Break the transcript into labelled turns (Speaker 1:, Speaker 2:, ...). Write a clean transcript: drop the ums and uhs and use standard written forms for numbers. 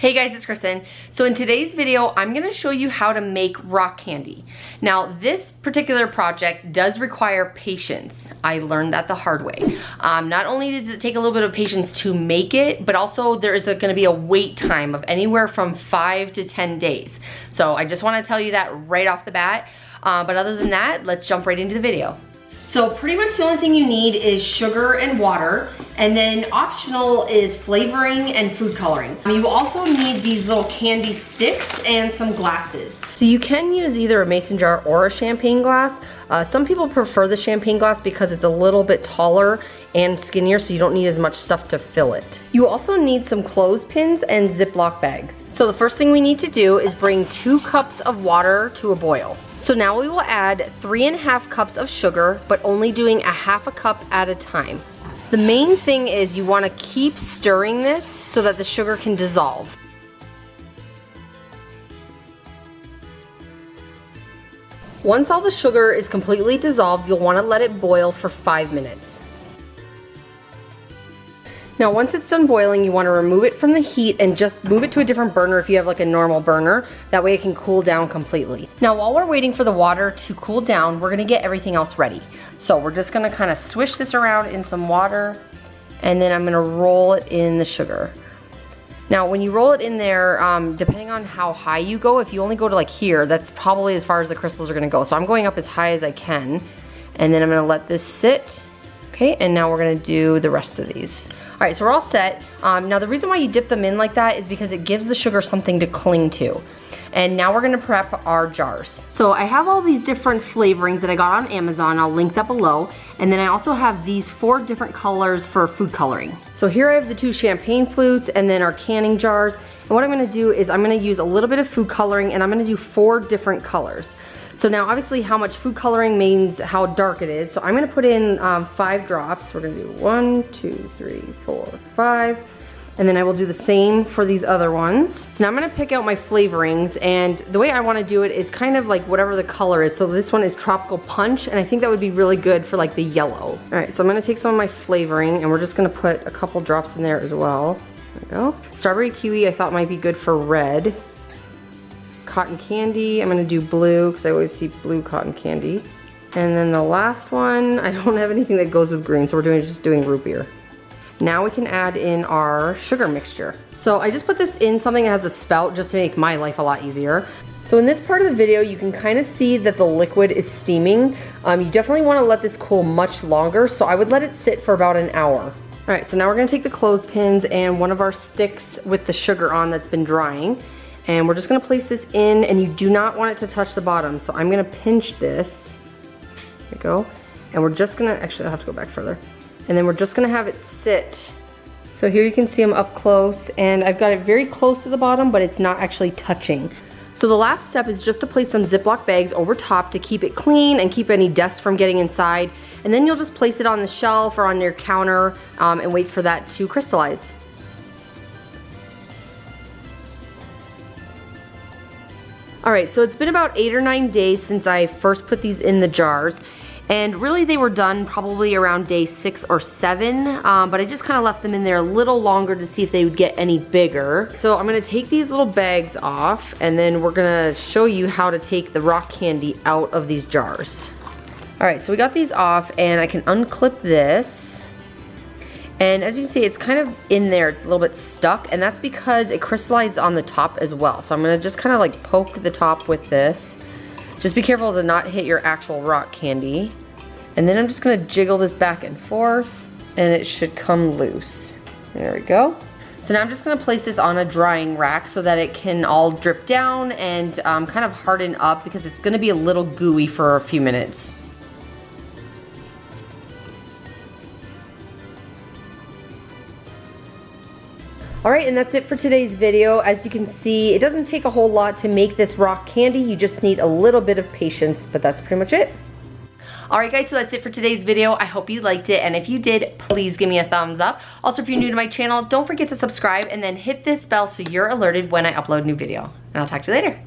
Speaker 1: Hey guys, it's Kristin. So in today's video, I'm gonna show you how to make rock candy. Now, this particular project does require patience. I learned that the hard way. Not only does it take a little bit of patience to make it, but also there is gonna be a wait time of anywhere from 5 to 10 days. So I just wanna tell you that right off the bat. But other than that, let's jump right into the video. So pretty much the only thing you need is sugar and water, and then optional is flavoring and food coloring. You also need these little candy sticks and some glasses. So you can use either a mason jar or a champagne glass. Some people prefer the champagne glass because it's a little bit taller and skinnier, so you don't need as much stuff to fill it. You also need some clothespins and Ziploc bags. So the first thing we need to do is bring 2 cups of water to a boil. So now we will add 3½ cups of sugar, but only doing a ½ cup at a time. The main thing is you want to keep stirring this so that the sugar can dissolve. Once all the sugar is completely dissolved, you'll want to let it boil for 5 minutes. Now once it's done boiling, you want to remove it from the heat and just move it to a different burner if you have like a normal burner. That way it can cool down completely. Now while we're waiting for the water to cool down, we're going to get everything else ready. So we're just going to kind of swish this around in some water, and then I'm going to roll it in the sugar. Now when you roll it in there, depending on how high you go, if you only go to like here, that's probably as far as the crystals are going to go. So I'm going up as high as I can, and then I'm going to let this sit. Okay, and now we're going to do the rest of these. All right, so we're all set. Now the reason why you dip them in like that is because it gives the sugar something to cling to. And now we're gonna prep our jars. So I have all these different flavorings that I got on Amazon. I'll link that below. And then I also have these 4 different colors for food coloring. So here I have the 2 champagne flutes and then our canning jars. And what I'm gonna do is I'm gonna use a little bit of food coloring, and I'm gonna do 4 different colors. So now obviously how much food coloring means how dark it is. So I'm gonna put in 5 drops. We're gonna do 1, 2, 3, 4, 5. And then I will do the same for these other ones. So now I'm gonna pick out my flavorings, and the way I wanna do it is kind of like whatever the color is. So this one is Tropical Punch, and I think that would be really good for like the yellow. All right, so I'm gonna take some of my flavoring, and we're just gonna put a couple drops in there as well. There we go. Strawberry kiwi I thought might be good for red. Cotton candy, I'm gonna do blue because I always see blue cotton candy. And then the last one, I don't have anything that goes with green, so we're just doing root beer. Now we can add in our sugar mixture. So I just put this in something that has a spout just to make my life a lot easier. So in this part of the video, you can kind of see that the liquid is steaming. You definitely want to let this cool much longer, so I would let it sit for about an hour. All right, so now we're gonna take the clothespins and one of our sticks with the sugar on that's been drying, and we're just gonna place this in, and you do not want it to touch the bottom. So I'm gonna pinch this, there we go, and we're just gonna, actually I'll have to go back further. And then we're just gonna have it sit. So here you can see them up close, and I've got it very close to the bottom, but it's not actually touching. So the last step is just to place some Ziploc bags over top to keep it clean and keep any dust from getting inside. And then you'll just place it on the shelf or on your counter and wait for that to crystallize. All right, so it's been about 8 or 9 days since I first put these in the jars. And really they were done probably around day 6 or 7, but I just kind of left them in there a little longer to see if they would get any bigger. So I'm gonna take these little bags off, and then we're gonna show you how to take the rock candy out of these jars. All right, so we got these off, and I can unclip this. And as you can see, it's kind of in there, it's a little bit stuck, and that's because it crystallized on the top as well. So I'm gonna just kind of like poke the top with this. Just be careful to not hit your actual rock candy. And then I'm just gonna jiggle this back and forth, and it should come loose. There we go. So now I'm just gonna place this on a drying rack so that it can all drip down and kind of harden up, because it's gonna be a little gooey for a few minutes. All right, and that's it for today's video. As you can see, it doesn't take a whole lot to make this rock candy. You just need a little bit of patience, but that's pretty much it. All right, guys, so that's it for today's video. I hope you liked it, and if you did, please give me a thumbs up. Also, if you're new to my channel, don't forget to subscribe and then hit this bell so you're alerted when I upload a new video. And I'll talk to you later.